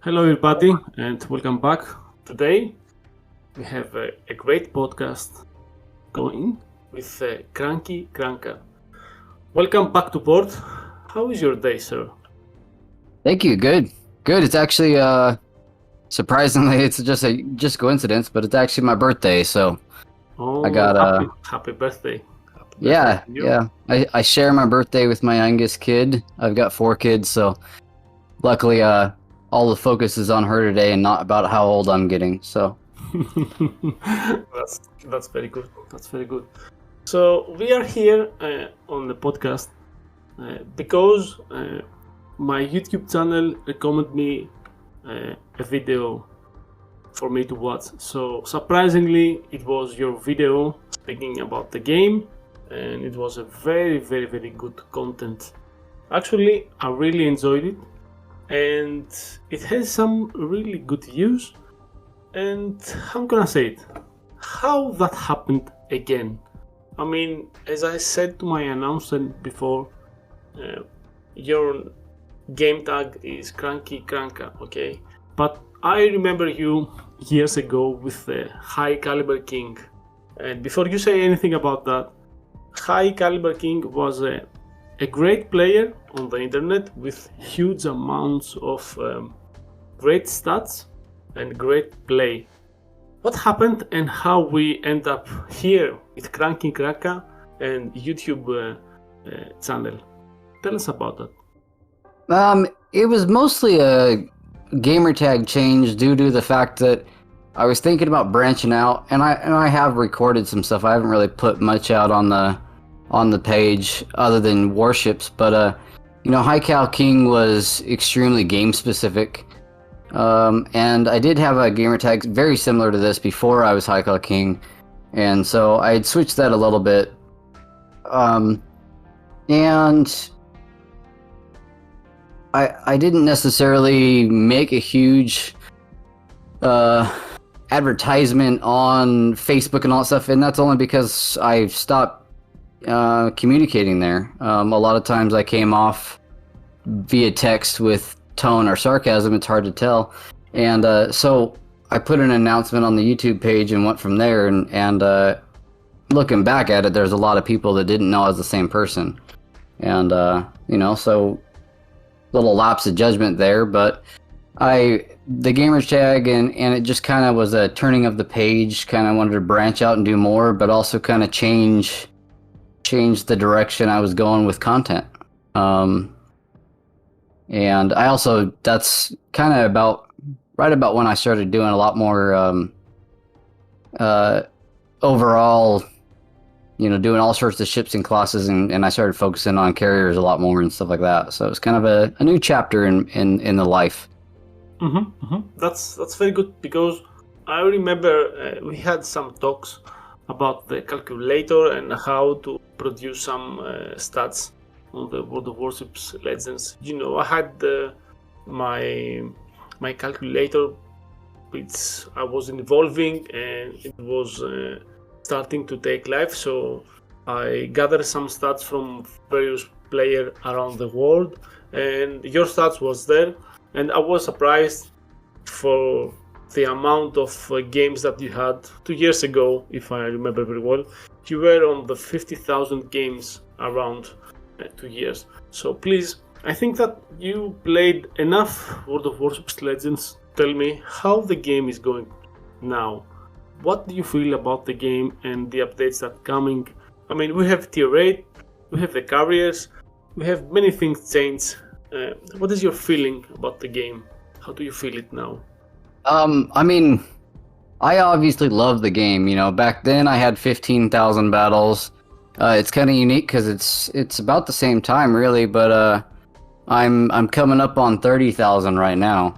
Hello, everybody, and welcome back. Today, we have a great podcast going with KrankyKraka. Welcome back to port. How is your day, sir? Thank you. Good. Good. It's actually surprisingly it's just coincidence, but it's actually my birthday, so Oh, I got happy birthday! Happy birthday yeah, to you. yeah. I share my birthday with my youngest kid. I've got 4 kids, so luckily all the focus is on her today and not about how old I'm getting. So that's very good. That's very good. So we are here on the podcast because my YouTube channel recommended me a video for me to watch. So surprisingly, it was your video speaking about the game, and it was a very, very, very good content. Actually, I really enjoyed it, and it has some really good views. And I'm gonna say it, how that happened again. I mean, as I said to my announcement before, your game tag is KrankyKraka, okay? But I remember you years ago with the High Caliber King. And before you say anything about that, High Caliber King was a great player on the internet with huge amounts of great stats and great play. What happened and how we end up here with KrankyKraka and YouTube channel? Tell us about that. it was mostly a gamer tag change due to the fact that I was thinking about branching out, and I have recorded some stuff. I haven't really put much out on the page other than warships, but High Cal King was extremely game specific. And I did have a gamer tag very similar to this before I was High Cal King, and so I had switched that a little bit. And I didn't necessarily make a huge advertisement on Facebook and all that stuff, and that's only because I've stopped communicating there. A lot of times I came off via text with tone or sarcasm. It's hard to tell, and so I put an announcement on the YouTube page and went from there. And looking back at it, there's a lot of people that didn't know I was the same person, and so little lapse of judgment there. But the gamer's tag and it just kind of was a turning of the page. Kind of wanted to branch out and do more, but also kind of change the direction I was going with content. And I also, that's kind of right about when I started doing a lot more overall, doing all sorts of ships and classes, and I started focusing on carriers a lot more and stuff like that. So it's kind of a new chapter in the life. That's very good, because I remember we had some talks about the calculator and how to produce some stats on the World of Warships Legends. I had my calculator, which I was involving, and it was starting to take life. So I gathered some stats from various players around the world, and your stats was there, and I was surprised for the amount of games that you had 2 years ago, if I remember very well. You were on the 50,000 games around 2 years. So please, I think that you played enough World of Warships Legends. Tell me how the game is going now. What do you feel about the game and the updates that are coming? I mean, we have tier 8, we have the carriers, we have many things change. What is your feeling about the game? How do you feel it now? I mean, I obviously love the game. Back then I had 15,000 battles. It's kind of unique because it's about the same time, really, but I'm coming up on 30,000 right now.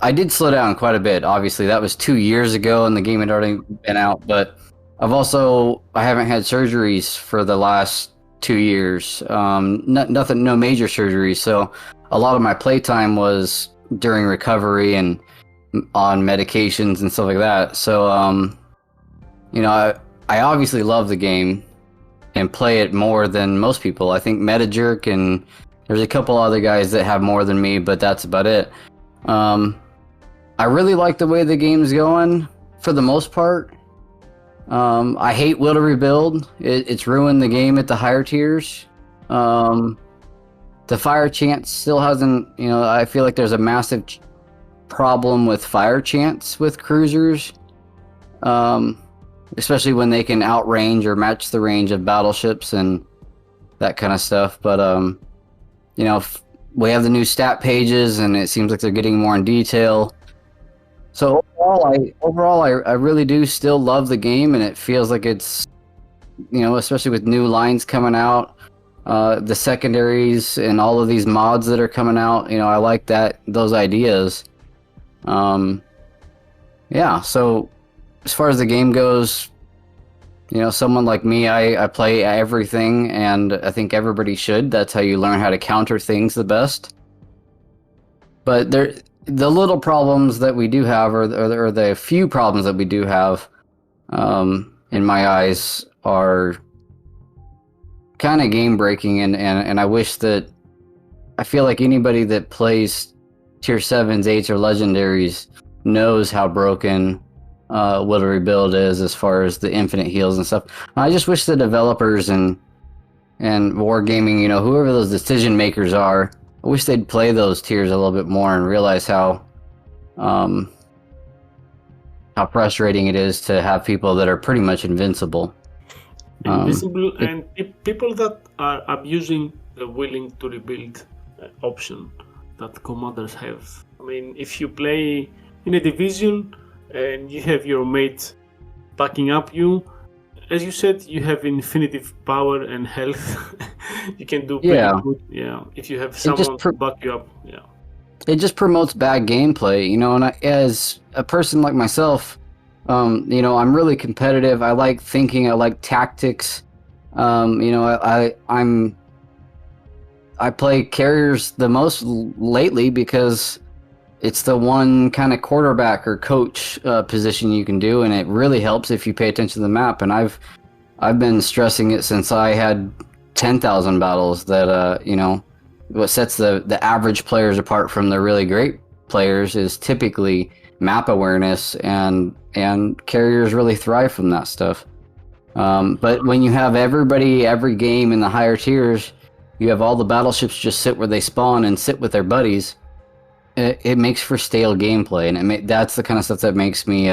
I did slow down quite a bit. Obviously, that was 2 years ago, and the game had already been out. But I haven't had surgeries for the last 2 years. Nothing, no major surgeries. So a lot of my playtime was during recovery and on medications and stuff like that. So I obviously love the game and play it more than most people. I think MetaJerk and there's a couple other guys that have more than me, but that's about it. I really like the way the game's going for the most part. I hate Will to Rebuild. It's ruined the game at the higher tiers. The fire chance still hasn't, I feel like there's a massive problem with fire chance with cruisers. Especially when they can outrange or match the range of battleships and that kind of stuff. But, we have the new stat pages and it seems like they're getting more in detail. So overall, I really do still love the game, and it feels like it's, especially with new lines coming out, the secondaries and all of these mods that are coming out, I like those ideas. Yeah, so as far as the game goes, someone like me, I play everything, and I think everybody should. That's how you learn how to counter things the best. But the little problems that we do have, or the few problems that we do have, in my eyes, are kind of game breaking, and I wish that, I feel like anybody that plays tier 7s, 8s, or legendaries knows how broken Will to Rebuild is as far as the infinite heals and stuff. I just wish the developers and Wargaming, whoever those decision makers are, I wish they'd play those tiers a little bit more and realize how frustrating it is to have people that are pretty much invincible. Invisible, and people that are abusing the willing to rebuild option that commanders have. I mean, if you play in a division and you have your mate backing up you, as you said, you have infinitive power and health. You can do pretty good. Yeah, if you have someone to back you up. Yeah, it just promotes bad gameplay, and as a person like myself, I'm really competitive. I like thinking. I like tactics. I play carriers the most lately because it's the one kind of quarterback or coach position you can do, and it really helps if you pay attention to the map. And I've been stressing it since I had 10,000 battles that what sets the average players apart from the really great players is typically map awareness, and carriers really thrive from that stuff. But when you have every game in the higher tiers, you have all the battleships just sit where they spawn and sit with their buddies. It makes for stale gameplay, and that's the kind of stuff that makes me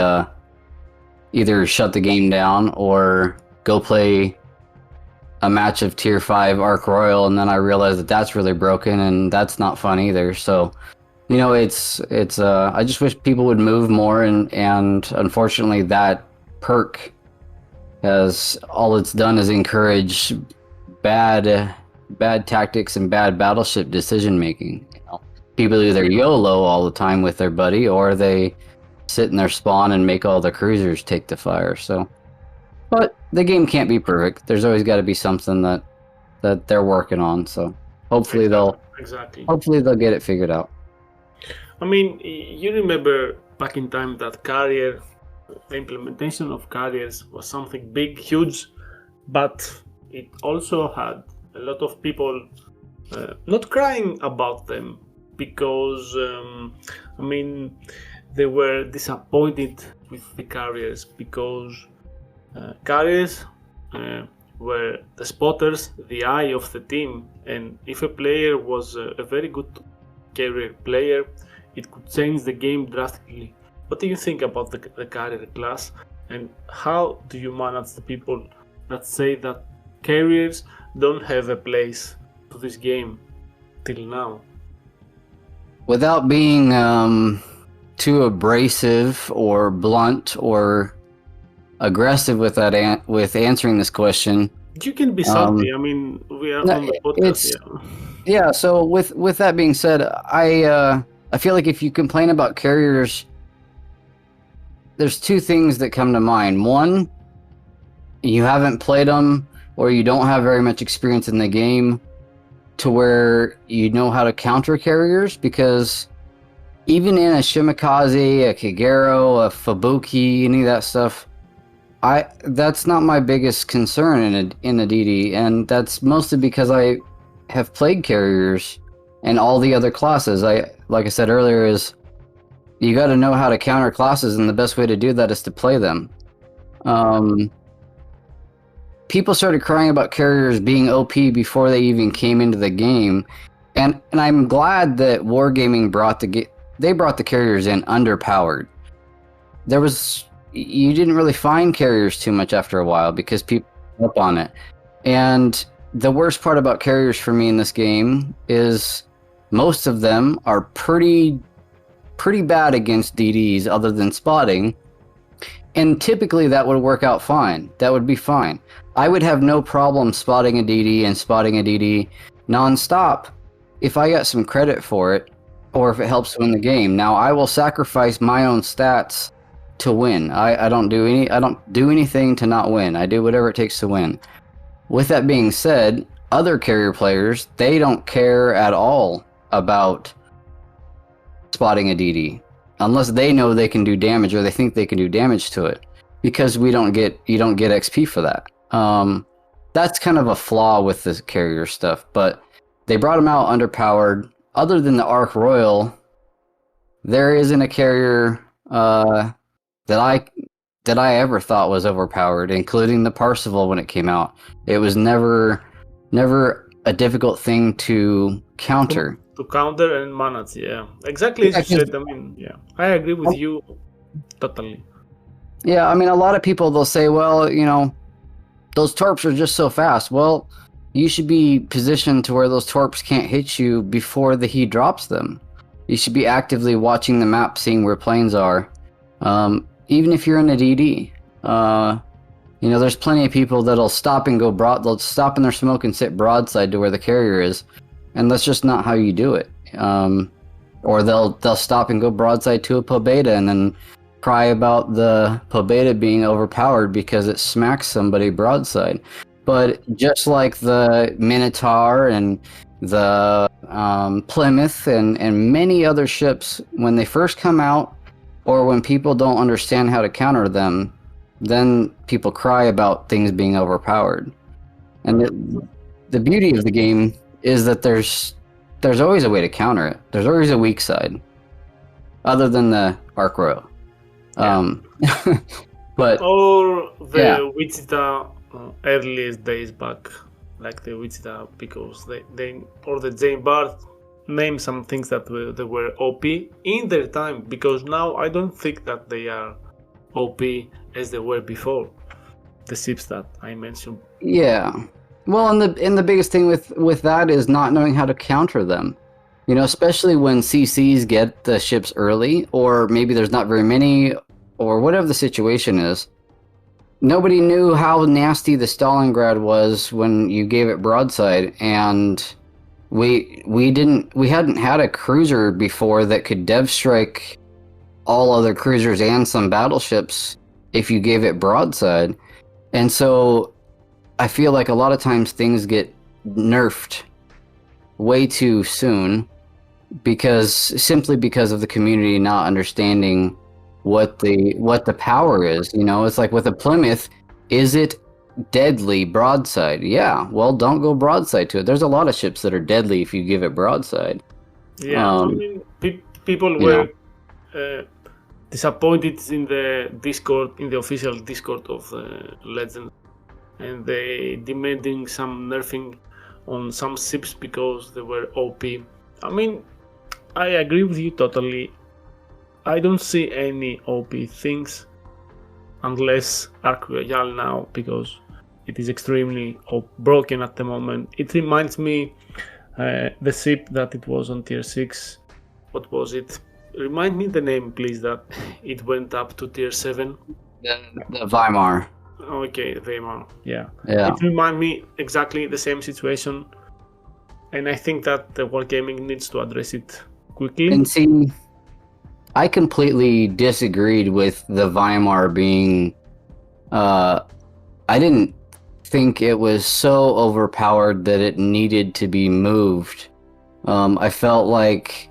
either shut the game down or go play a match of tier 5 Arc Royal, and then I realize that that's really broken, and that's not fun either. So, it's I just wish people would move more, and unfortunately that perk has, all it's done is encourage bad tactics and bad battleship decision making. People either YOLO all the time with their buddy, or they sit in their spawn and make all the cruisers take the fire. So, but the game can't be perfect. There's always got to be something that they're working on. So hopefully they'll get it figured out. I mean, you remember back in time that the implementation of carriers was something big, huge, but it also had a lot of people not crying about them because, they were disappointed with the carriers because carriers were the spotters, the eye of the team, and if a player was a very good carrier player, it could change the game drastically. What do you think about the carrier class, and how do you manage the people that say that carriers don't have a place to this game till now? Without being too abrasive or blunt or aggressive with answering this question, you can be salty. We are on the podcast. Yeah. So with that being said, I feel like if you complain about carriers, there's two things that come to mind. One, you haven't played them, or you don't have very much experience in the game to where you know how to counter carriers, because even in a Shimikaze, a Kagero, a Fubuki, any of that stuff, that's not my biggest concern in a DD, and that's mostly because I have played carriers and all the other classes. Like I said earlier, is you got to know how to counter classes, and the best way to do that is to play them. People started crying about carriers being OP before they even came into the game, and I'm glad that Wargaming brought the carriers in underpowered. You didn't really find carriers too much after a while because people up on it. And the worst part about carriers for me in this game is most of them are pretty bad against DDs other than spotting. And typically that would work out fine. That would be fine. I would have no problem spotting a DD and spotting a DD nonstop if I got some credit for it or if it helps win the game. Now I will sacrifice my own stats to win. I don't do anything to not win. I do whatever it takes to win. With that being said, other carrier players, they don't care at all about spotting a DD unless they know they can do damage or they think they can do damage to it, because you don't get XP for that. That's kind of a flaw with the carrier stuff, but they brought them out underpowered. Other than the Ark Royal, there isn't a carrier that I ever thought was overpowered, including the Parseval when it came out. It was never a difficult thing to counter. To counter and manage, yeah. Exactly as you said. I mean, yeah. I agree with you totally. Yeah, I mean, a lot of people, they'll say, well, you know, those torps are just so fast. Well, you should be positioned to where those torps can't hit you before he drops them. You should be actively watching the map, seeing where planes are. Even if you're in a DD, you know, there's plenty of people that'll stop and go they'll stop in their smoke and sit broadside to where the carrier is, and that's just not how you do it. Or they'll stop and go broadside to a Pobeda and then cry about the Pobeda being overpowered because it smacks somebody broadside. But just like the Minotaur and the Plymouth and many other ships, when they first come out, or when people don't understand how to counter them, then people cry about things being overpowered. And the beauty of the game is that there's always a way to counter it. There's always a weak side, other than the Ark Royal. Yeah. But or the Wichita earliest days back, like the Wichita, because they or the Jane Bart name some things that they were OP in their time, because now I don't think that they are OP as they were before. The ships that I mentioned. Yeah. Well, and the biggest thing with that is not knowing how to counter them. You know, especially when CCs get the ships early, or maybe there's not very many, or whatever the situation is. Nobody knew how nasty the Stalingrad was when you gave it broadside, and we hadn't had a cruiser before that could dev strike all other cruisers and some battleships if you gave it broadside. And so I feel like a lot of times things get nerfed way too soon simply because of the community not understanding what the power is. You know, it's like with a Plymouth, is it deadly broadside? Yeah, well, don't go broadside to it. There's a lot of ships that are deadly if you give it broadside. Yeah, I mean, people were disappointed in the Discord, in the official Discord of Legends, and they demanding some nerfing on some ships because they were OP. I mean, I agree with you totally. I don't see any OP things unless Ark Royal now, because it is extremely broken at the moment. It reminds me the ship that it was on tier 6. What was it? Remind me the name, please, that it went up to tier 7. The Weimar. Okay, Weimar. Yeah. It reminds me exactly the same situation. And I think that the Wargaming needs to address it quickly. And see, I completely disagreed with the Weimar being... I didn't think it was so overpowered that it needed to be moved. I felt like,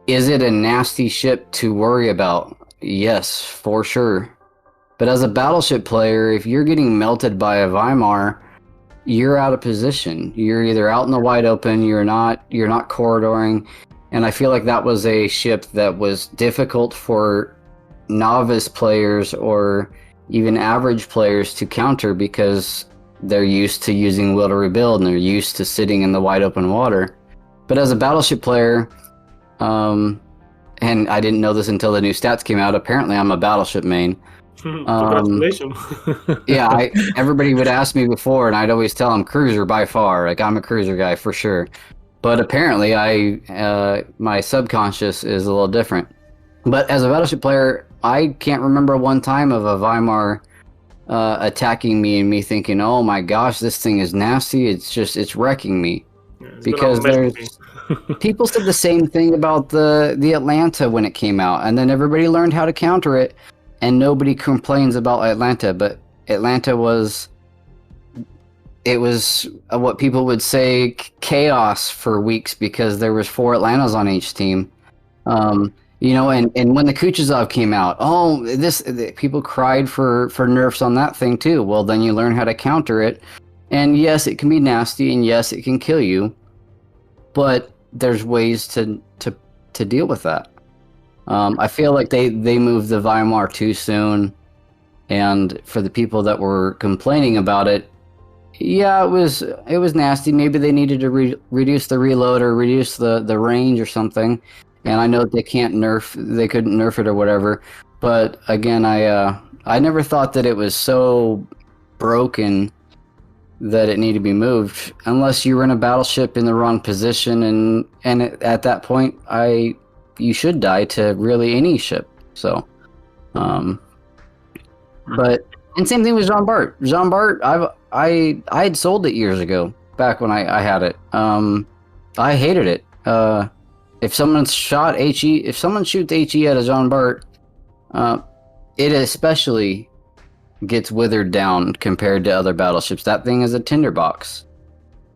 is it a nasty ship to worry about? Yes, for sure. But as a battleship player, if you're getting melted by a Weimar, you're out of position. You're either out in the wide open, you're not corridoring. And I feel like that was a ship that was difficult for novice players or even average players to counter because they're used to using will to rebuild and they're used to sitting in the wide open water. But as a battleship player, and I didn't know this until the new stats came out, apparently I'm a battleship main. Congratulations. Yeah, everybody would ask me before, and I'd always tell them cruiser by far. Like, I'm a cruiser guy for sure. But apparently, my subconscious is a little different. But as a battleship player, I can't remember one time of a Weimar attacking me and me thinking, "Oh my gosh, this thing is nasty. It's wrecking me." Yeah, it's because there's people said the same thing about the Atlanta when it came out, and then everybody learned how to counter it, and nobody complains about Atlanta. But Atlanta was what people would say chaos for weeks because there was 4 Atlantas on each team. You know, and when the Kuchezov came out, people cried for nerfs on that thing too. Well, then you learn how to counter it, and yes, it can be nasty, and yes, it can kill you, but there's ways to deal with that. I feel like they moved the Weimar too soon, and for the people that were complaining about it, yeah, it was nasty. Maybe they needed to reduce the reload or reduce the range or something. And I know they couldn't nerf it or whatever. But again, I never thought that it was so broken that it needed to be moved, unless you were in a battleship in the wrong position, and at that point, you should die to really any ship. So, but and same thing with Jean Bart. Jean Bart, I had sold it years ago, back when I had it. I hated it. If someone shoots HE at a Jean Bart, it especially gets withered down compared to other battleships. That thing is a tinderbox.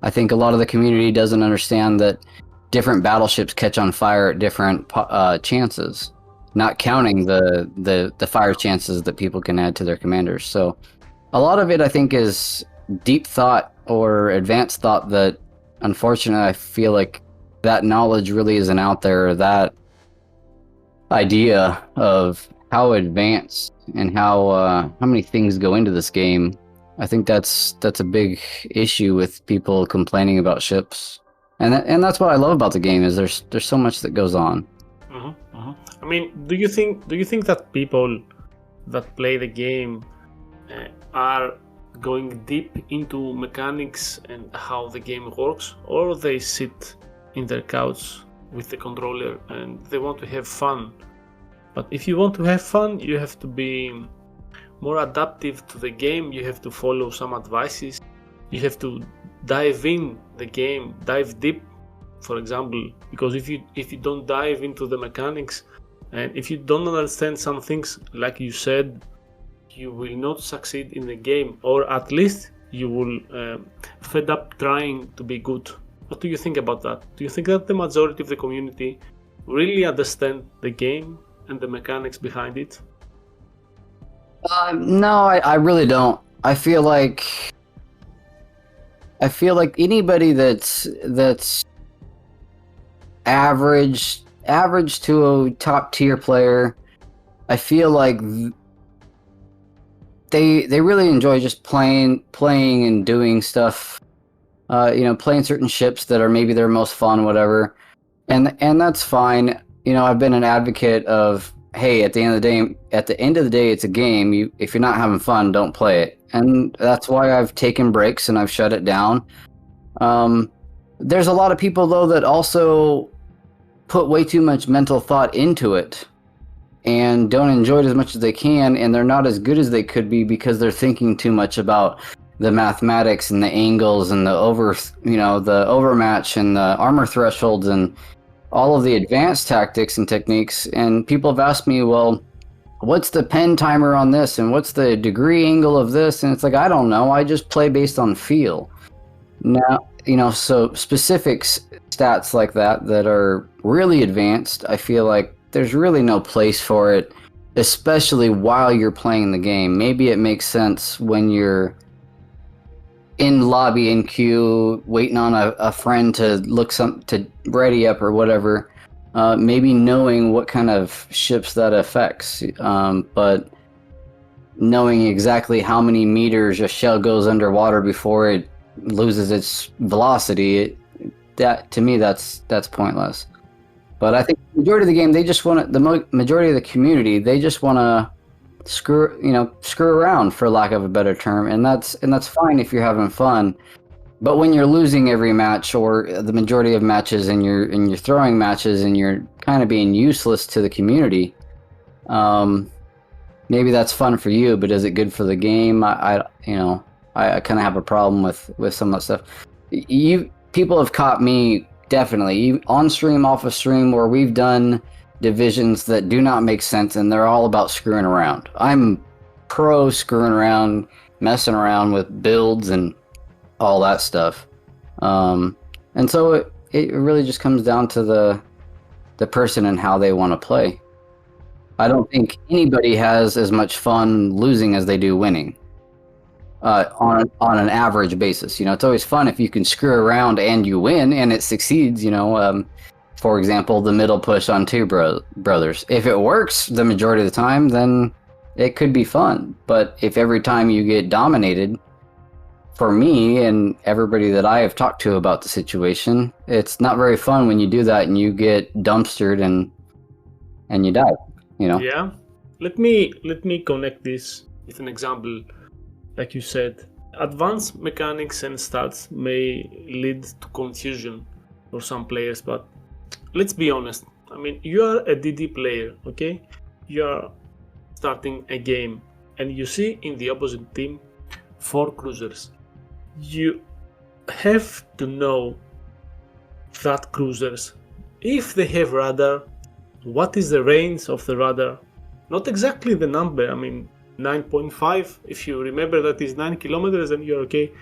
I think a lot of the community doesn't understand that different battleships catch on fire at different chances, not counting the fire chances that people can add to their commanders. So a lot of it, I think, is deep thought or advanced thought that, unfortunately, I feel like that knowledge really isn't out there. That idea of how advanced and how many things go into this game, I think that's a big issue with people complaining about ships, and that's what I love about the game is there's so much that goes on. I mean, do you think that people that play the game are going deep into mechanics and how the game works, or they sit in their couch with the controller and they want to have fun? But if you want to have fun, you have to be more adaptive to the game. You have to follow some advices. You have to dive in the game, dive deep, for example, because if you don't dive into the mechanics and if you don't understand some things, like you said, you will not succeed in the game, or at least you will fed up trying to be good. What do you think about that? Do you think that the majority of the community really understand the game and the mechanics behind it? No, I really don't. I feel like anybody that's average to a top tier player, I feel like they really enjoy just playing and doing stuff. Playing certain ships that are maybe their most fun, whatever, and that's fine. I've been an advocate of, hey, at the end of the day, it's a game. If you're not having fun, don't play it, and that's why I've taken breaks and I've shut it down. There's a lot of people though that also put way too much mental thought into it and don't enjoy it as much as they can, and they're not as good as they could be because they're thinking too much about the mathematics and the angles and the overmatch and the armor thresholds and all of the advanced tactics and techniques. And people have asked me, well, what's the pen timer on this and what's the degree angle of this? And it's like, I don't know, I just play based on feel. Now, so specific stats like that are really advanced, I feel like there's really no place for it, especially while you're playing the game. Maybe it makes sense when you're in lobby in queue waiting on a friend to to ready up or whatever, maybe knowing what kind of ships that affects, but knowing exactly how many meters a shell goes underwater before it loses its velocity, that to me that's pointless. But I think the majority of the game, they just want the majority of the community, they just want to screw around, for lack of a better term, and that's fine if you're having fun. But when you're losing every match, or the majority of matches, and you're throwing matches, and you're kind of being useless to the community, maybe that's fun for you, but is it good for the game? I kind of have a problem with some of that stuff. People have caught me definitely on stream, off of stream, where we've done divisions that do not make sense, and they're all about screwing around. I'm pro screwing around, messing around with builds and all that stuff. And so it really just comes down to the person and how they want to play. I don't think anybody has as much fun losing as they do winning. On an average basis, it's always fun if you can screw around and you win and it succeeds. For example, the middle push on two brothers. If it works the majority of the time, then it could be fun. But if every time you get dominated, for me and everybody that I have talked to about the situation, it's not very fun when you do that and you get dumpstered and you die. Yeah. Let me connect this with an example. Like you said, advanced mechanics and stats may lead to confusion for some players, but let's be honest. I mean, you are a DD player, okay? You are starting a game, and you see in the opposite team 4 cruisers. You have to know that cruisers, if they have radar, what is the range of the radar? Not exactly the number, I mean, 9.5, if you remember that is 9 kilometers, then you're okay.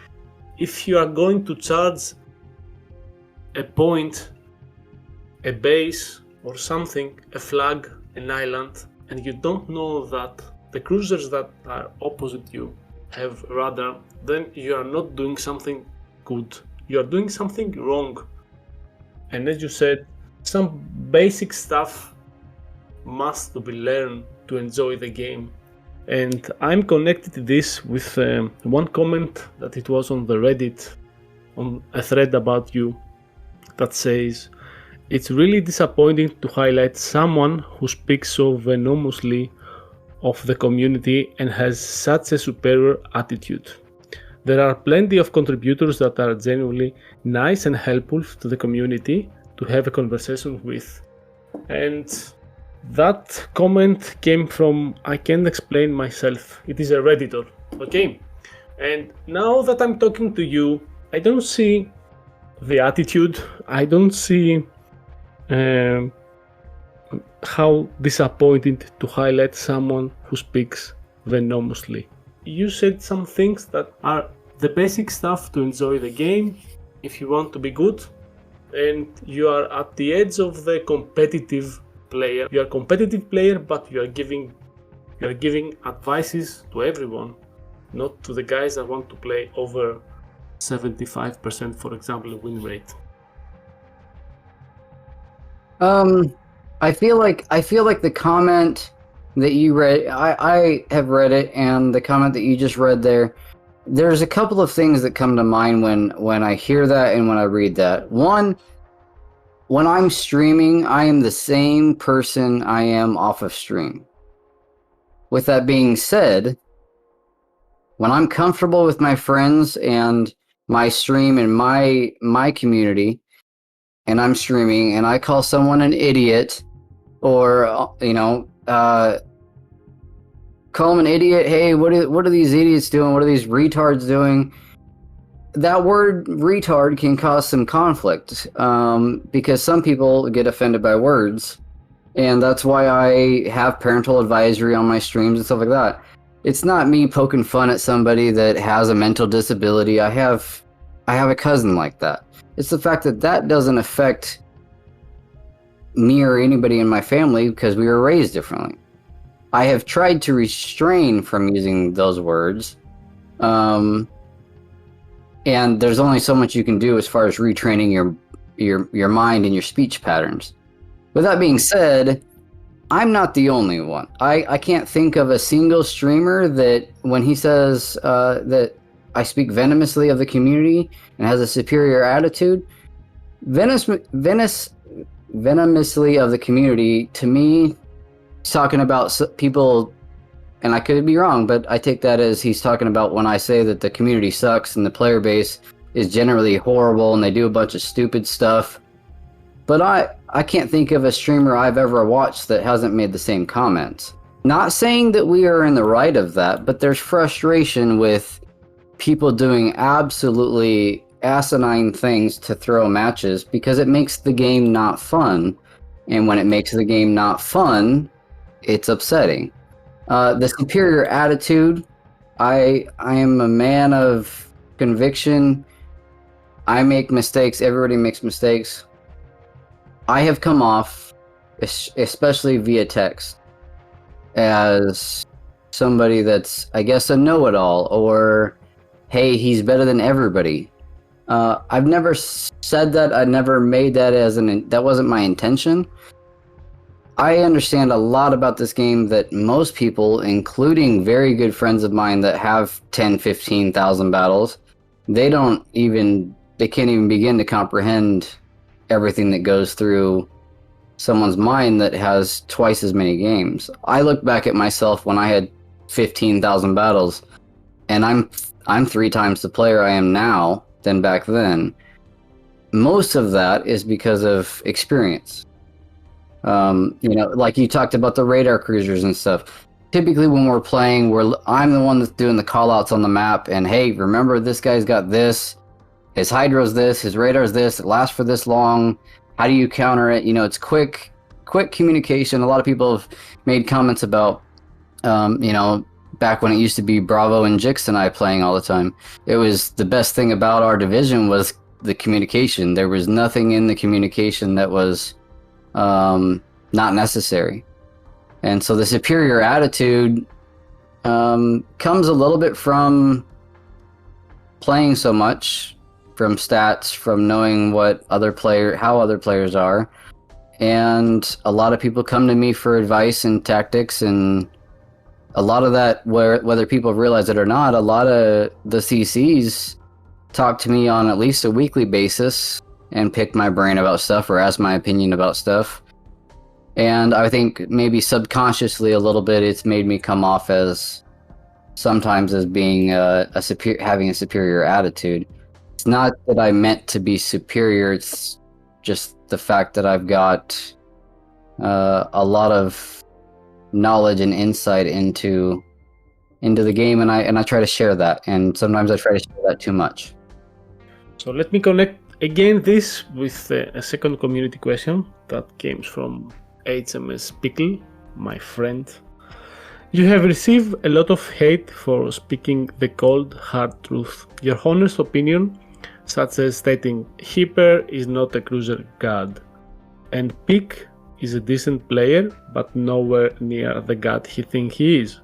If you are going to charge a point, a base or something, a flag, an island, and you don't know that the cruisers that are opposite you have radar, then you are not doing something good. You are doing something wrong. And as you said, some basic stuff must be learned to enjoy the game. And I'm connected to this with one comment that it was on the Reddit, on a thread about you, that says, "It's really disappointing to highlight someone who speaks so venomously of the community and has such a superior attitude. There are plenty of contributors that are genuinely nice and helpful to the community to have a conversation with." And that comment came from I Can't Explain Myself. It is a Redditor, okay? And now that I'm talking to you, I don't see the attitude. I don't see how disappointed to highlight someone who speaks venomously. You said some things that are the basic stuff to enjoy the game if you want to be good, and you are at the edge of the competitive player. You are a competitive player, but you are giving advices to everyone, not to the guys that want to play over 75%, for example, win rate. I feel like the comment that you read, I have read it, and the comment that you just read there, there's a couple of things that come to mind when I hear that and when I read that. One, when I'm streaming, I am the same person I am off of stream. With that being said, when I'm comfortable with my friends and my stream and my community, and I'm streaming and I call someone an idiot, or call them an idiot, hey, what are these idiots doing? What are these retards doing? That word retard can cause some conflict, because some people get offended by words, and that's why I have parental advisory on my streams and stuff like that. It's not me poking fun at somebody that has a mental disability. I have a cousin like that. It's the fact that doesn't affect me or anybody in my family because we were raised differently. I have tried to restrain from using those words, and there's only so much you can do as far as retraining your mind and your speech patterns. With that being said, I'm not the only one. I can't think of a single streamer that when he says that I speak venomously of the community and has a superior attitude, venomously of the community, to me, he's talking about people, and I could be wrong, but I take that as he's talking about when I say that the community sucks and the player base is generally horrible and they do a bunch of stupid stuff. But I can't think of a streamer I've ever watched that hasn't made the same comments. Not saying that we are in the right of that, but there's frustration with people doing absolutely asinine things to throw matches because it makes the game not fun. And when it makes the game not fun, it's upsetting. The superior attitude, I am a man of conviction. I make mistakes. Everybody makes mistakes. I have come off, especially via text, as somebody that's, I guess, a know-it-all, or, hey, he's better than everybody. I've never said that. I never made that that wasn't my intention. I understand a lot about this game that most people, including very good friends of mine that have 10, 15,000 battles, they can't even begin to comprehend everything that goes through someone's mind that has twice as many games. I look back at myself when I had 15,000 battles, and I'm 3 times the player I am now than back then. Most of that is because of experience. Like you talked about the radar cruisers and stuff. Typically when we're playing, I'm the one that's doing the call-outs on the map, and hey, remember this guy's got this, his hydro's this, his radar's this, it lasts for this long, how do you counter it? It's quick communication. A lot of people have made comments about, back when it used to be Bravo and Jix and I playing all the time. It was the best thing about our division was the communication. There was nothing in the communication that was not necessary. And so the superior attitude comes a little bit from playing so much, from stats, from knowing how other players are. And a lot of people come to me for advice and tactics, and a lot of that, whether people realize it or not, a lot of the CCs talk to me on at least a weekly basis and pick my brain about stuff or ask my opinion about stuff. And I think maybe subconsciously a little bit it's made me come off as sometimes as being having a superior attitude. It's not that I meant to be superior, it's just the fact that I've got a lot of knowledge and insight into the game, and I try to share that, and sometimes I try to share that too much. So let me connect again this with a second community question that came from HMS Pickle, my friend. You have received a lot of hate for speaking the cold, hard truth. Your honest opinion, such as stating Hipper is not a cruiser god, and Pick is a decent player, but nowhere near the god he thinks he is.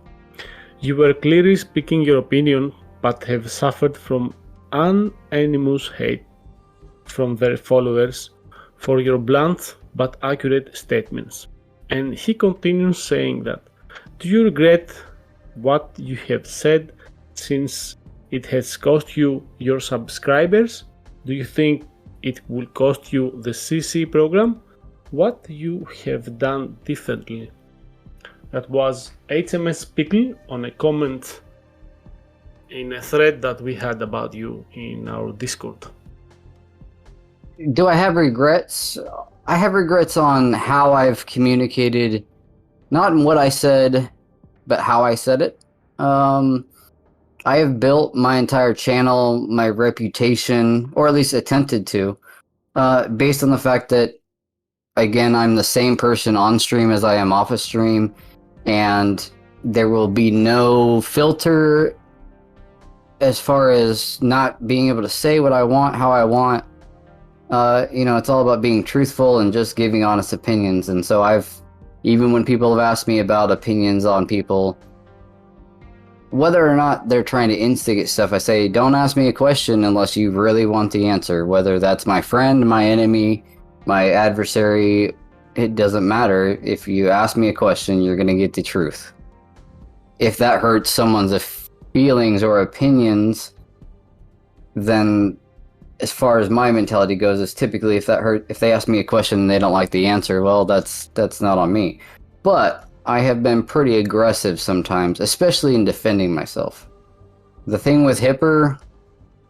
You were clearly speaking your opinion, but have suffered from unanimous hate from their followers for your blunt but accurate statements. And he continues saying that, do you regret what you have said since it has cost you your subscribers? Do you think it will cost you the CC program? What you have done differently? That was HMS Pickle on a comment in a thread that we had about you in our Discord. Do I have regrets? I have regrets on how I've communicated, not in what I said, but how I said it. I have built my entire channel, my reputation, or at least attempted to, based on the fact that, again, I'm the same person on stream as I am off of stream, and there will be no filter as far as not being able to say what I want, how I want. It's all about being truthful and just giving honest opinions. And so even when people have asked me about opinions on people, whether or not they're trying to instigate stuff, I say, don't ask me a question unless you really want the answer, whether that's my friend, my enemy, my adversary, it doesn't matter. If you ask me a question, you're going to get the truth. If that hurts someone's feelings or opinions, then as far as my mentality goes, is typically if they ask me a question and they don't like the answer, well, that's not on me. But I have been pretty aggressive sometimes, especially in defending myself. The thing with Hipper,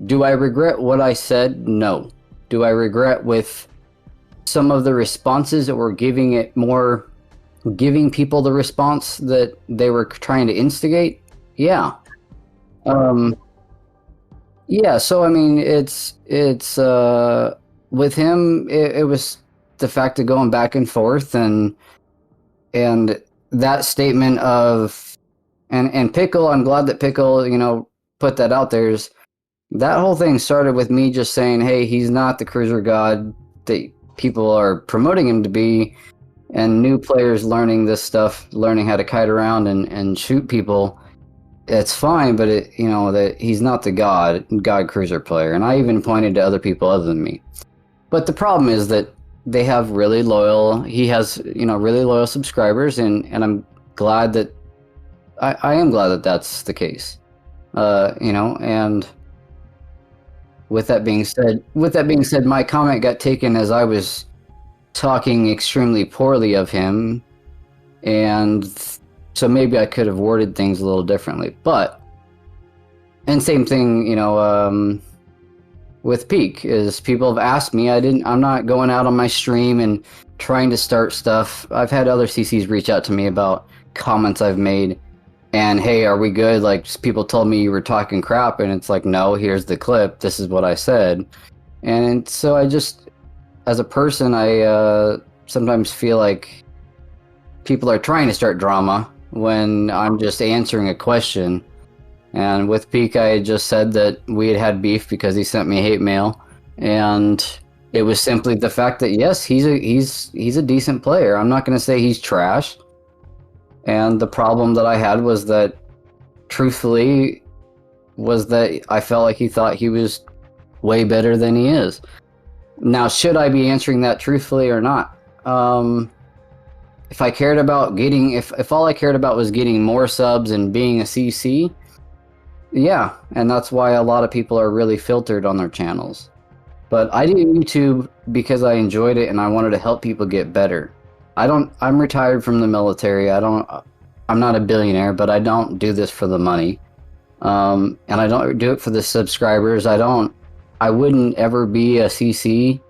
do I regret what I said? No. Do I regret with some of the responses that were giving people the response that they were trying to instigate? Yeah. Yeah, so I mean, it's with him, it was the fact of going back and forth, and that statement of, and Pickle, I'm glad that Pickle, put that out there. That whole thing started with me just saying, hey, he's not the cruiser god that people are promoting him to be, and new players learning this stuff, learning how to kite around and shoot people. It's fine, but that he's not the god cruiser player, and I even pointed to other people other than me. But the problem is that they have really loyal. He has really loyal subscribers, and I'm glad that I am glad that that's the case. And with that being said, my comment got taken as I was talking extremely poorly of him, and so maybe I could have worded things a little differently. And same thing, with Peak, is people have asked me. I'm not going out on my stream and trying to start stuff. I've had other CCs reach out to me about comments I've made, and hey, are we good? Like, people told me you were talking crap, and it's like, no, here's the clip. This is what I said. And so I just, as a person, I sometimes feel like people are trying to start drama when I'm just answering a question. And with Peak, I had just said that we had beef because he sent me hate mail, and it was simply the fact that yes, he's a decent player. I'm not going to say he's trash. And the problem that I had was that, truthfully, I felt like he thought he was way better than he is. Now, should I be answering that truthfully or not? If I cared about if all I cared about was getting more subs and being a CC, yeah, and that's why a lot of people are really filtered on their channels. But I did YouTube because I enjoyed it and I wanted to help people get better. I'm retired from the military. I'm not a billionaire, but I don't do this for the money. And I don't do it for the subscribers. I wouldn't ever be a CC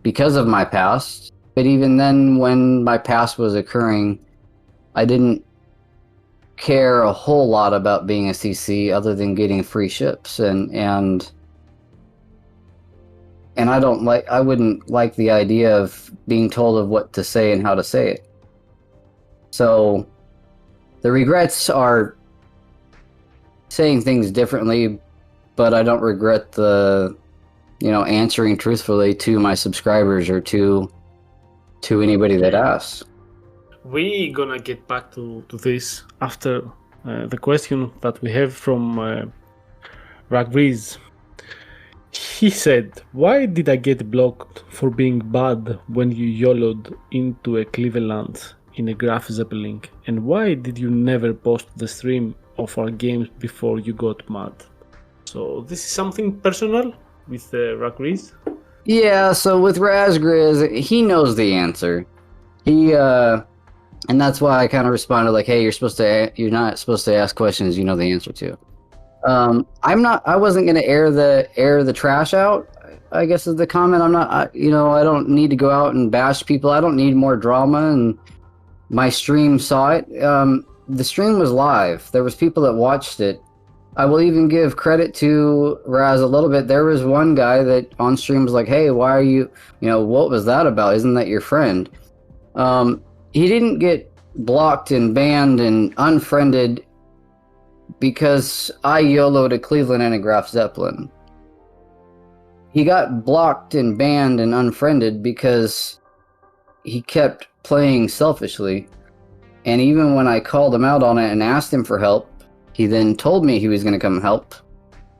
because of my past. But even then, when my past was occurring, I didn't care a whole lot about being a CC other than getting free ships, and I wouldn't like the idea of being told of what to say and how to say it. So the regrets are saying things differently, but I don't regret the answering truthfully to my subscribers or to anybody that asks. We gonna get back to this after the question that we have from Ragriz. He said, why did I get blocked for being bad when you YOLO'd into a Cleveland in a Graf Zeppelin? And why did you never post the stream of our games before you got mad? So this is something personal with Ragriz? Yeah, so with Razgriz, he knows the answer. And that's why I kind of responded like, hey, you're not supposed to ask questions you know the answer to. I wasn't going to air the trash out, I guess is the comment. I don't need to go out and bash people. I don't need more drama, and my stream saw it. The stream was live. There was people that watched it. I will even give credit to Raz a little bit. There was one guy that on stream was like, hey, why are you, what was that about? Isn't that your friend? He didn't get blocked and banned and unfriended because I YOLO'd a Cleveland and a Graf Zeppelin. He got blocked and banned and unfriended because he kept playing selfishly. And even when I called him out on it and asked him for help, he then told me he was going to come help.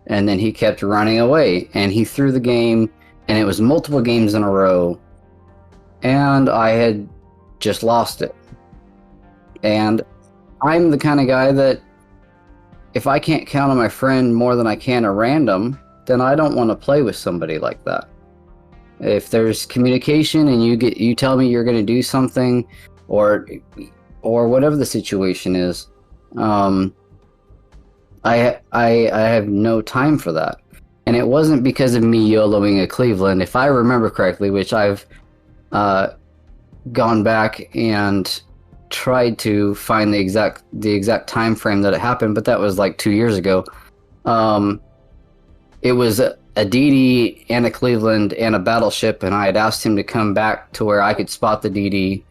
And then he kept running away. And he threw the game and it was multiple games in a row, and I had just lost it. And I'm the kind of guy that if I can't count on my friend more than I can a random, then I don't want to play with somebody like that. If there's communication and you tell me you're going to do something, or whatever the situation is, I have no time for that. And it wasn't because of me YOLOing a Cleveland, if I remember correctly, which I've gone back and tried to find the exact time frame that it happened, but that was like 2 years ago. It was a DD and a Cleveland and a battleship, and I had asked him to come back to where I could spot the DD,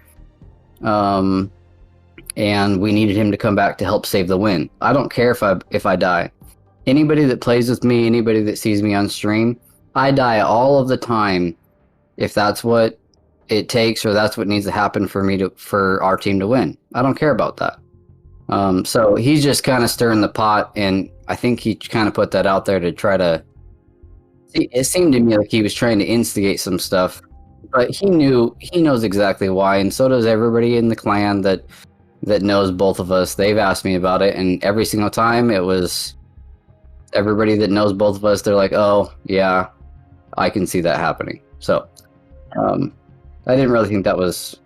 and we needed him to come back to help save the win. I don't care if I die. Anybody that plays with me, anybody that sees me on stream, I die all of the time if that's what it takes or that's what needs to happen for our team to win. I don't care about that. So he's just kind of stirring the pot, and I think he kind of put that out there to try to. It seemed to me like he was trying to instigate some stuff, but he knows exactly why, and so does everybody in the clan that knows both of us. They've asked me about it, and every single time it was everybody that knows both of us. They're like, "Oh yeah, I can see that happening." So I didn't really think that was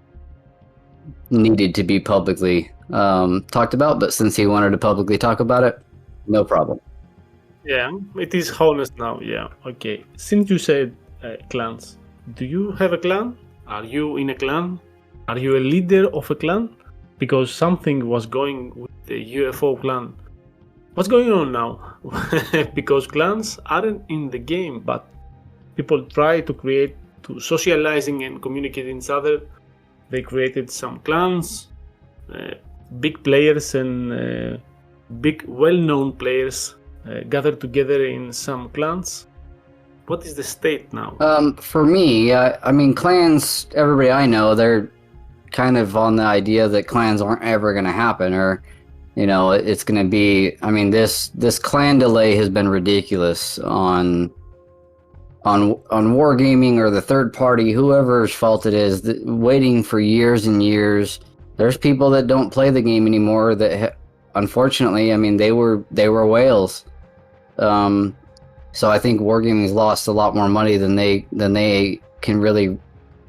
needed to be publicly talked about, but since he wanted to publicly talk about it, no problem. Yeah, it is honest now. Yeah, okay. Since you said clans, do you have a clan? Are you in a clan? Are you a leader of a clan? Because something was going with the UFO clan. What's going on now? Because clans aren't in the game, but people try to socializing and communicating with each other. They created some clans, big players and big well-known players gathered together in some clans. What is the state now? For me, I mean, clans, everybody I know, they're kind of on the idea that clans aren't ever going to happen, or, you know, it's going to be, I mean, this clan delay has been ridiculous on Wargaming or the third party, whoever's fault it is, waiting for years and years. There's people that don't play the game anymore that, unfortunately, I mean, they were whales. So I think Wargaming's lost a lot more money than they can really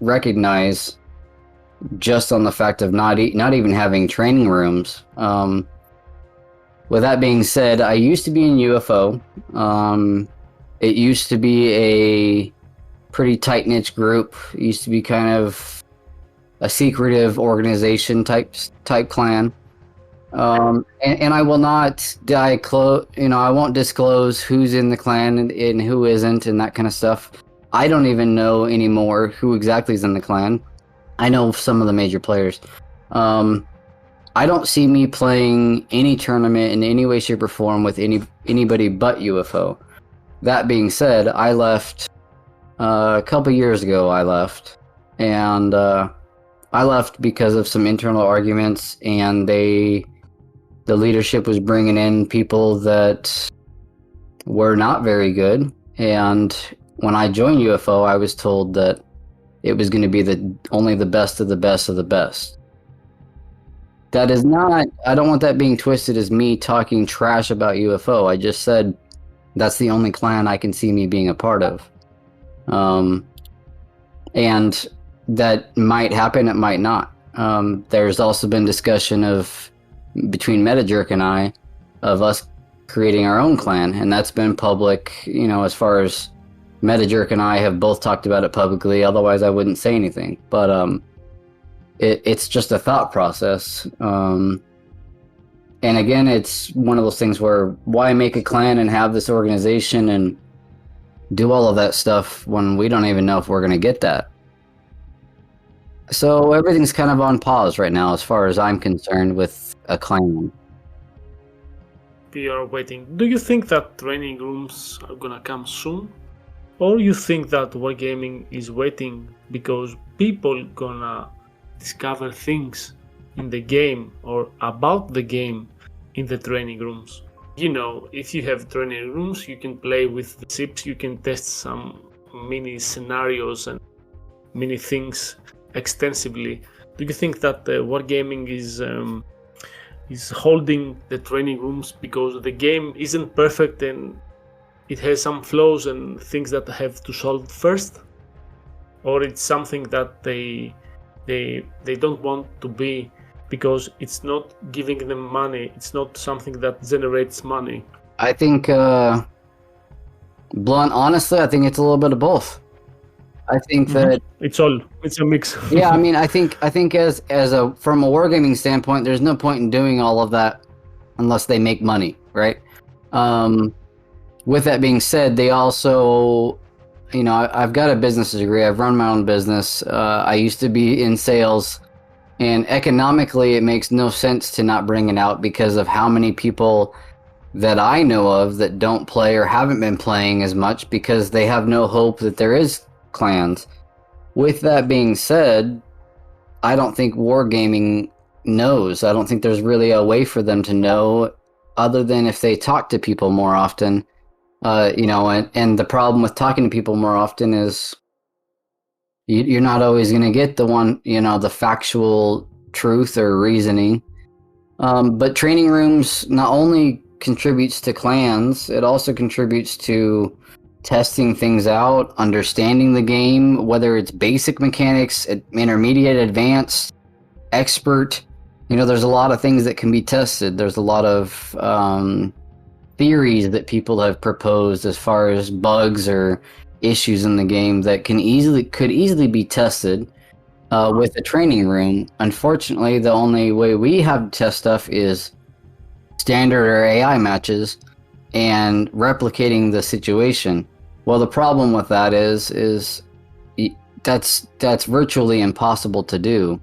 recognize, just on the fact of not even having training rooms. With that being said, I used to be in UFO. It used to be a pretty tight-knit group. It used to be kind of a secretive organization type clan. And I will not I won't disclose who's in the clan and who isn't and that kind of stuff. I don't even know anymore who exactly is in the clan. I know some of the major players. I don't see me playing any tournament in any way, shape, or form with anybody but UFO. That being said, I left a couple years ago. And I left because of some internal arguments, and the leadership was bringing in people that were not very good. And when I joined UFO, I was told that it was going to be only the best of the best of the best. That is not, I don't want that being twisted as me talking trash about UFO. I just said that's the only clan I can see me being a part of. And that might happen, it might not. There's also been discussion between MetaJerk and I of us creating our own clan, and that's been public, you know, as far as MetaJerk and I have both talked about it publicly. Otherwise I wouldn't say anything. But it's just a thought process. And again, it's one of those things where why make a clan and have this organization and do all of that stuff when we don't even know if we're going to get that. So everything's kind of on pause right now as far as I'm concerned with a clan. We are waiting. Do you think that training rooms are gonna come soon? Or you think that Wargaming is waiting because people gonna discover things in the game or about the game in the training rooms? You know, if you have training rooms, you can play with the ships, you can test some many scenarios and many things extensively. Do you think that wargaming is holding the training rooms because the game isn't perfect and it has some flaws and things that have to solve first, or it's something that they don't want to be because it's not giving them money, it's not something that generates money? I think, honestly, I think it's a little bit of both. I think that it's a mix. Yeah, I mean, I think as from a wargaming standpoint, there's no point in doing all of that unless they make money, right? With that being said, they also, I've got a business degree. I've run my own business. I used to be in sales, and economically, it makes no sense to not bring it out because of how many people that I know of that don't play or haven't been playing as much because they have no hope that there is clans. With that being said, I don't think wargaming knows. I don't think there's really a way for them to know other than if they talk to people more often. And the problem with talking to people more often is you're not always going to get the one, the factual truth or reasoning. But training rooms not only contributes to clans, it also contributes to testing things out, understanding the game, whether it's basic mechanics, intermediate, advanced, expert. There's a lot of things that can be tested. There's a lot of theories that people have proposed as far as bugs or issues in the game that could easily be tested with a training room. Unfortunately, the only way we have to test stuff is standard or AI matches and replicating the situation. Well, the problem with that is that's virtually impossible to do,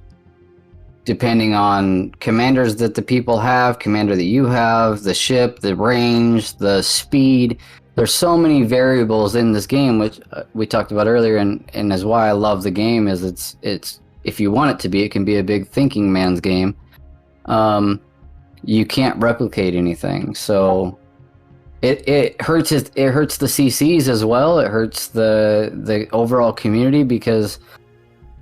depending on commanders that the people have, commander that you have, the ship, the range, the speed. There's so many variables in this game, which we talked about earlier, and is why I love the game. Is it's if you want it to be, it can be a big thinking man's game. You can't replicate anything, so it hurts the CCs as well. It hurts the overall community because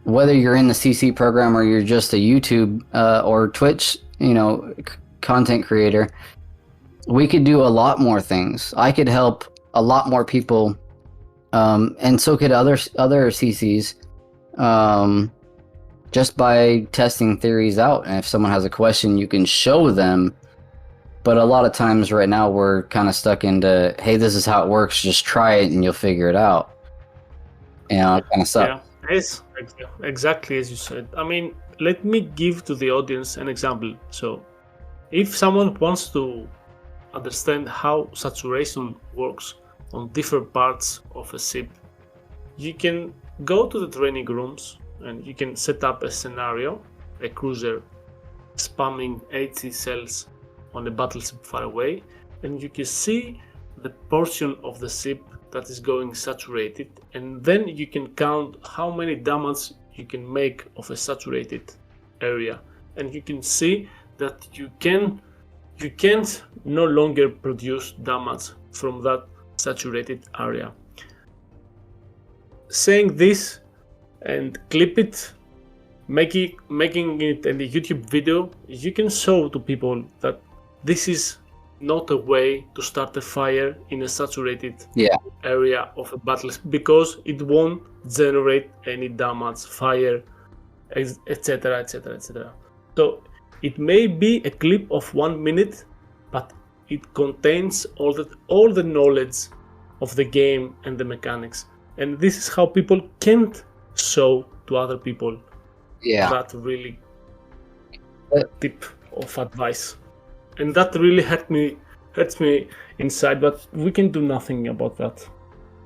whether you're in the CC program or you're just a YouTube or Twitch, content creator, we could do a lot more things. I could help a lot more people, and so could other CCs, just by testing theories out. And if someone has a question, you can show them. But a lot of times right now we're kind of stuck into, hey, this is how it works, just try it and you'll figure it out. It kind of sucks. Yeah, it's exactly as you said. I mean, let me give to the audience an example. So if someone wants to understand how saturation works on different parts of a ship, you can go to the training rooms and you can set up a scenario, a cruiser spamming HC cells on a battleship far away, and you can see the portion of the ship that is going saturated, and then you can count how many damage you can make of a saturated area, and you can see that you can't no longer produce damage from that saturated area. Saying this and clip it, making it in a YouTube video, you can show to people that this is not a way to start a fire in a saturated area of a battle, because it won't generate any damage, fire, etc, etc, etc. So it may be a clip of 1 minute, but it contains all the knowledge of the game and the mechanics, and this is how people can't show to other people that really tip of advice. And that really hurts me inside, but we can do nothing about that.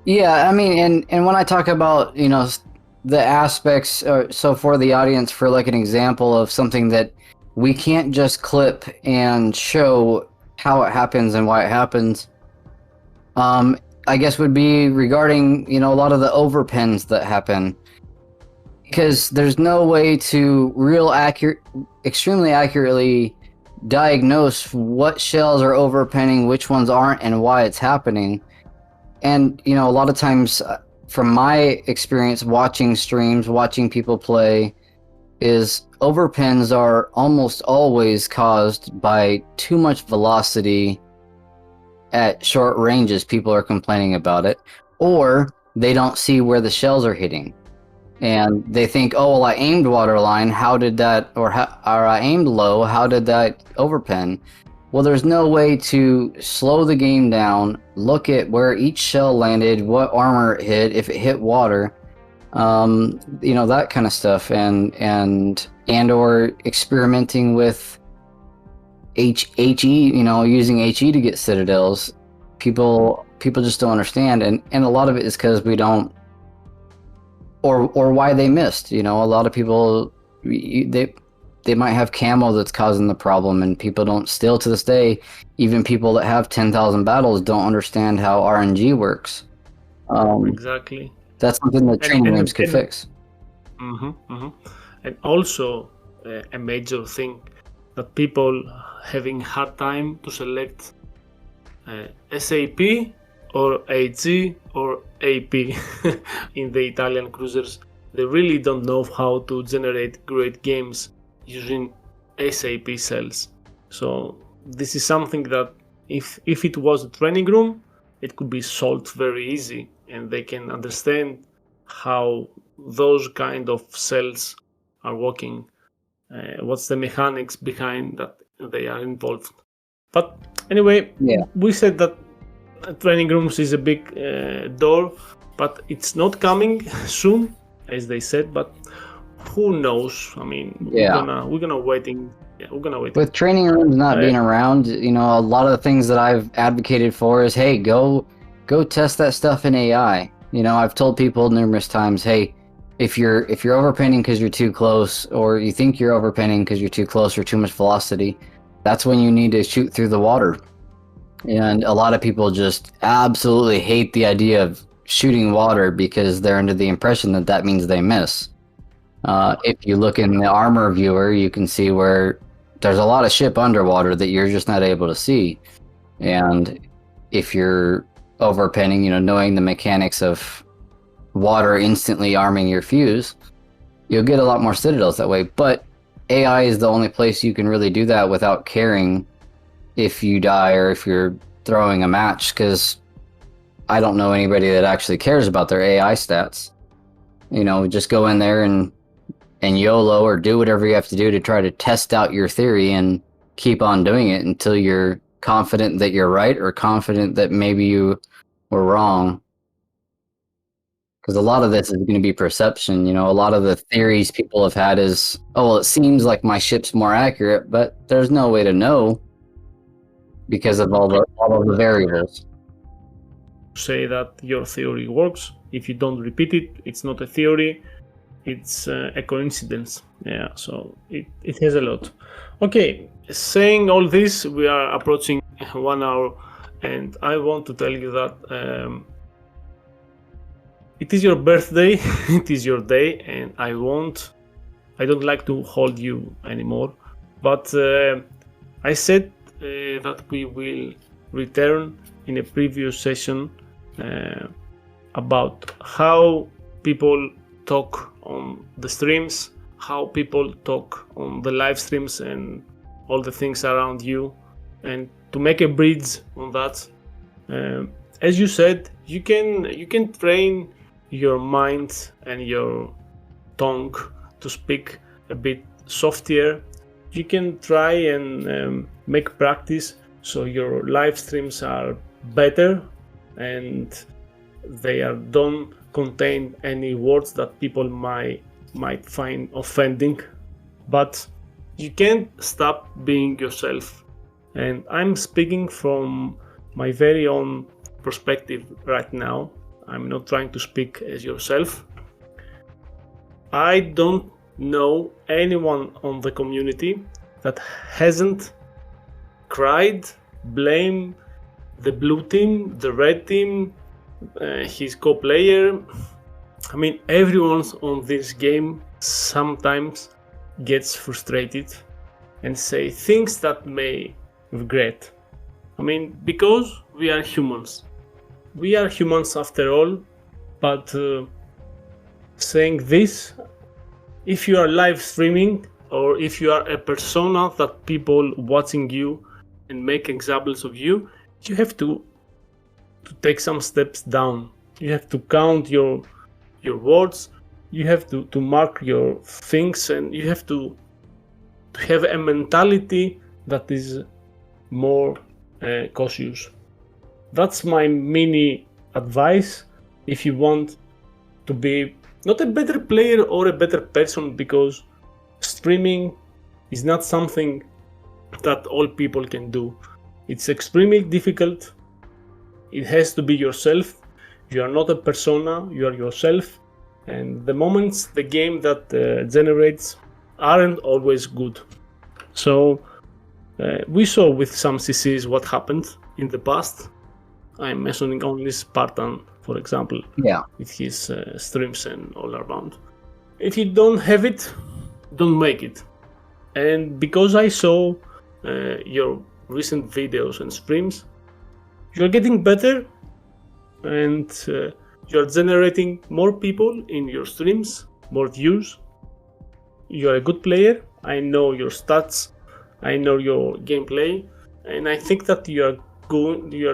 Yeah, I mean, and when I talk about, the aspects, so for the audience, for like an example of something that we can't just clip and show how it happens and why it happens, I guess would be regarding, a lot of the overpens that happen. Because there's no way to extremely accurately diagnose what shells are overpenning, which ones aren't, and why it's happening. And a lot of times from my experience watching streams, watching people play, is overpins are almost always caused by too much velocity at short ranges. People are complaining about it, or they don't see where the shells are hitting. And they think, oh, well, I aimed waterline, how did that, or I aimed low, how did that overpin? Well, there's no way to slow the game down, look at where each shell landed, what armor it hit, if it hit water, that kind of stuff, and or experimenting with HE, using HE to get citadels. People just don't understand, and a lot of it is because we don't, or why they missed. A lot of people, they might have camo that's causing the problem, and people don't, still to this day, even people that have 10,000 battles don't understand how RNG works. Exactly. That's something that training rooms could fix. And also a major thing that people having hard time to select SAP or AG or AP in the Italian cruisers. They really don't know how to generate great games using SAP cells. So this is something that if it was a training room, it could be solved very easy, and they can understand how those kind of cells are working, what's the mechanics behind that they are involved. But anyway, we said that training rooms is a big door, but it's not coming soon, as they said. But who knows? I mean, we're gonna waiting. Yeah, we're gonna wait. With training rooms not being around, a lot of the things that I've advocated for is, hey, go test that stuff in AI. I've told people numerous times, hey, if you're overpinning because you're too close, or you think you're overpinning because you're too close or too much velocity, that's when you need to shoot through the water. And a lot of people just absolutely hate the idea of shooting water because they're under the impression that that means they miss. If you look in the armor viewer, you can see where there's a lot of ship underwater that you're just not able to see. And if you're overpinning, knowing the mechanics of water instantly arming your fuse, you'll get a lot more citadels that way. But AI is the only place you can really do that without caring if you die or if you're throwing a match, because I don't know anybody that actually cares about their AI stats. Just go in there and YOLO, or do whatever you have to do to try to test out your theory and keep on doing it until you're confident that you're right, or confident that maybe you were wrong. Because a lot of this is going to be perception. A lot of the theories people have had is, oh, well, it seems like my ship's more accurate, but there's no way to know because of all of the variables. Say that your theory works. If you don't repeat it, it's not a theory, it's a coincidence. Yeah, so it has a lot. Okay, saying all this, we are approaching 1 hour, and I want to tell you that it is your birthday, it is your day, and I don't like to hold you anymore, but I said that we will return in a previous session about how people talk on the streams, how people talk on the live streams and all the things around you, and to make a bridge on that. As you said, you can train your mind and your tongue to speak a bit softer. You can try and make practice so your live streams are better and they don't contain any words that people might find offending. But you can't stop being yourself, and I'm speaking from my very own perspective right now. I'm not trying to speak as yourself. I don't know anyone on the community that hasn't cried, blamed the blue team, the red team, his co-player. I mean, everyone on this game sometimes gets frustrated and say things that may regret. I mean, because we are humans. We are humans after all, But saying this, if you are live streaming or if you are a persona that people watching you and make examples of you, you have to take some steps down. You have to count your words, you have to mark your things, and you have to have a mentality that is more cautious. That's my mini advice if you want to be not a better player or a better person, because streaming is not something that all people can do. It's extremely difficult. It has to be yourself. You are not a persona, you are yourself, and the moments the game that generates aren't always good. So we saw with some CCs what happened in the past. I'm mentioning only Spartan, for example, with his streams and all around. If you don't have it, don't make it. And because I saw your recent videos and streams, you're getting better, and you're generating more people in your streams, more views. You're a good player. I know your stats, I know your gameplay, and I think that you are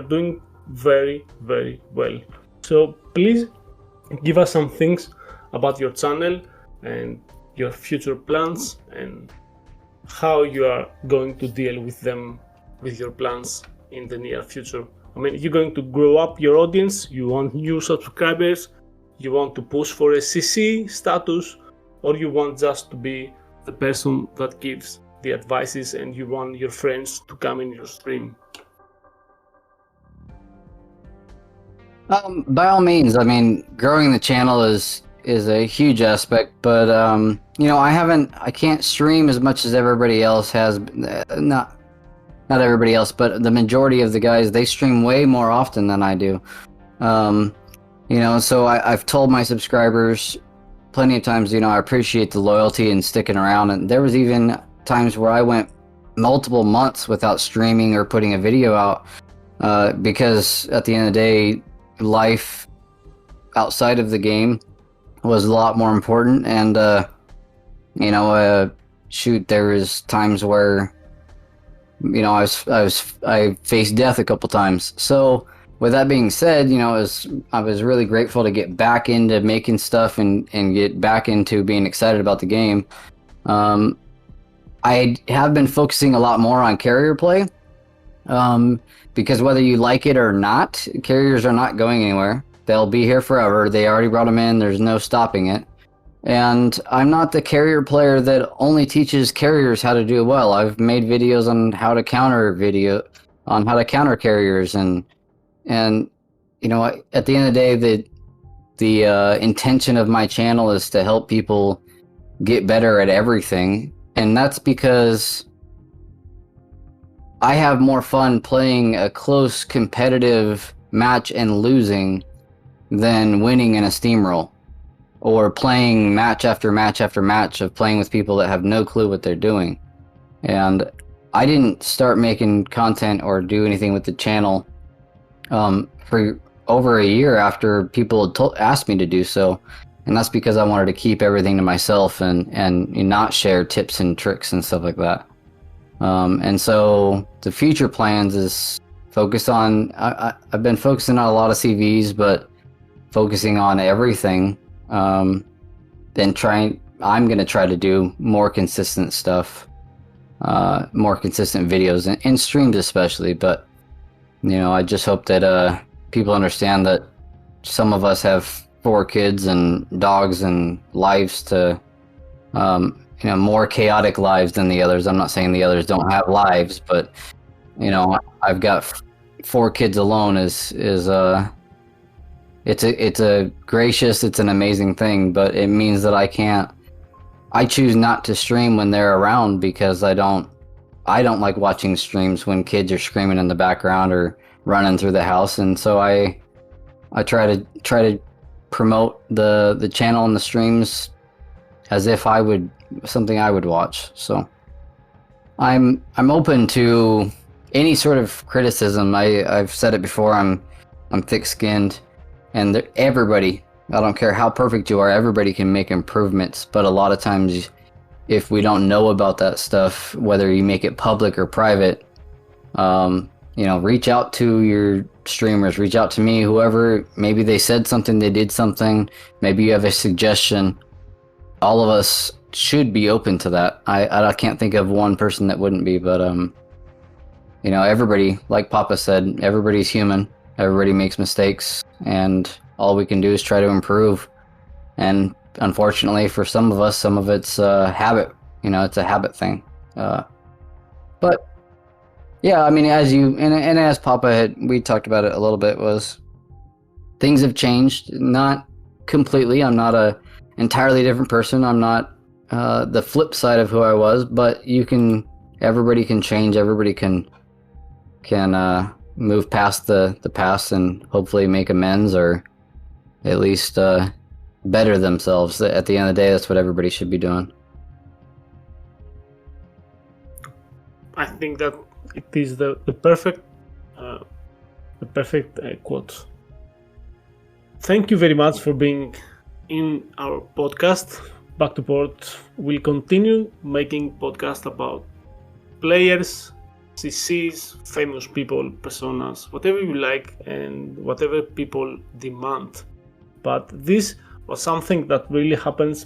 doing very, very well. So please give us some things about your channel and your future plans and how you are going to deal with them, with your plans in the near future. I mean, you're going to grow up your audience, you want new subscribers, you want to push for a CC status, or you want just to be the person that gives the advices and you want your friends to come in your stream. By all means, I mean, growing the channel is a huge aspect, but you know, I can't stream as much as everybody else has. Not everybody else, but the majority of the guys, they stream way more often than I do. You know, so I've told my subscribers plenty of times, you know, I appreciate the loyalty and sticking around, and there was even times where I went multiple months without streaming or putting a video out, because at the end of the day, life outside of the game was a lot more important. And you know, shoot, there was times where, you know, I faced death a couple times. So with that being said, you know, I was really grateful to get back into making stuff and get back into being excited about the game. I have been focusing a lot more on carrier play, because whether you like it or not, carriers are not going anywhere. They'll be here forever. They already brought them in. There's no stopping it. And I'm not the carrier player that only teaches carriers how to do well. I've made videos on how to counter carriers, and you know, at the end of the day, the intention of my channel is to help people get better at everything, and that's because I have more fun playing a close competitive match and losing than winning in a steamroll, or playing match after match after match of playing with people that have no clue what they're doing. And I didn't start making content or do anything with the channel for over a year after people had asked me to do so, and that's because I wanted to keep everything to myself and not share tips and tricks and stuff like that. And so the future plans is focus on, I've been focusing on a lot of CVs, but focusing on everything. I'm going to try to do more consistent stuff, more consistent videos and streams especially. But, you know, I just hope that people understand that some of us have 4 kids and dogs and lives to, you know, more chaotic lives than the others. I'm not saying the others don't have lives, but, you know, I've got 4 kids alone it's a gracious, it's an amazing thing, but it means that I choose not to stream when they're around, because I don't like watching streams when kids are screaming in the background or running through the house. And so I try to promote the channel and the streams as if something I would watch. So I'm open to any sort of criticism. I've said it before, I'm thick-skinned, and everybody I don't care how perfect you are, everybody can make improvements, but a lot of times if we don't know about that stuff, whether you make it public or private, reach out to your streamers, reach out to me, whoever, maybe they said something, they did something, maybe you have a suggestion. All of us should be open to that. I can't think of one person that wouldn't be, but everybody, like Papa said, everybody's human, everybody makes mistakes, and all we can do is try to improve. And unfortunately for some of us, some of it's habit, it's a habit thing. But yeah, I mean, as Papa we talked about it a little bit, was things have changed, not completely. I'm not a entirely different person. I'm not the flip side of who I was, but everybody can change. Everybody can move past the past and hopefully make amends, or at least better themselves. At the end of the day, that's what everybody should be doing. I think that it is the perfect quote. Thank you very much for being in our podcast. Back to Port will continue making podcasts about players, CCs, famous people, personas, whatever you like and whatever people demand. But this was something that really happens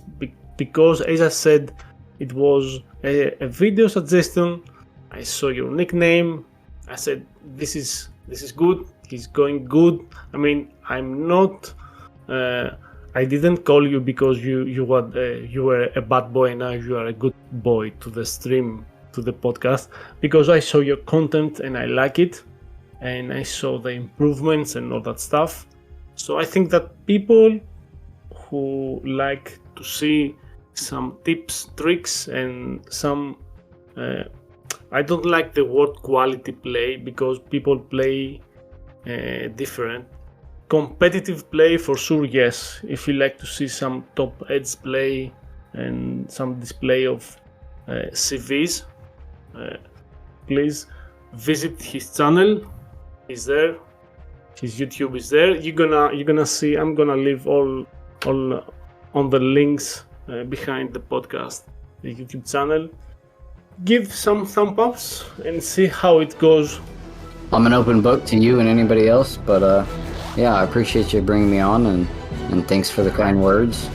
because, as I said, it was a video suggestion. I saw your nickname. I said, this is good. He's going good. I mean, I'm not. I didn't call you because you were a bad boy and now you are a good boy to the stream, to the podcast, because I saw your content and I like it, and I saw the improvements and all that stuff. So I think that people who like to see some tips, tricks, and some I don't like the word quality play because people play different. Competitive play for sure, yes. If you like to see some top edge play and some display of CVs, please visit his channel. He's there. His YouTube is there. You're gonna see. I'm gonna leave all on the links behind the podcast, the YouTube channel. Give some thumb ups and see how it goes. I'm an open book to you and anybody else, but yeah, I appreciate you bringing me on, and thanks for the kind words.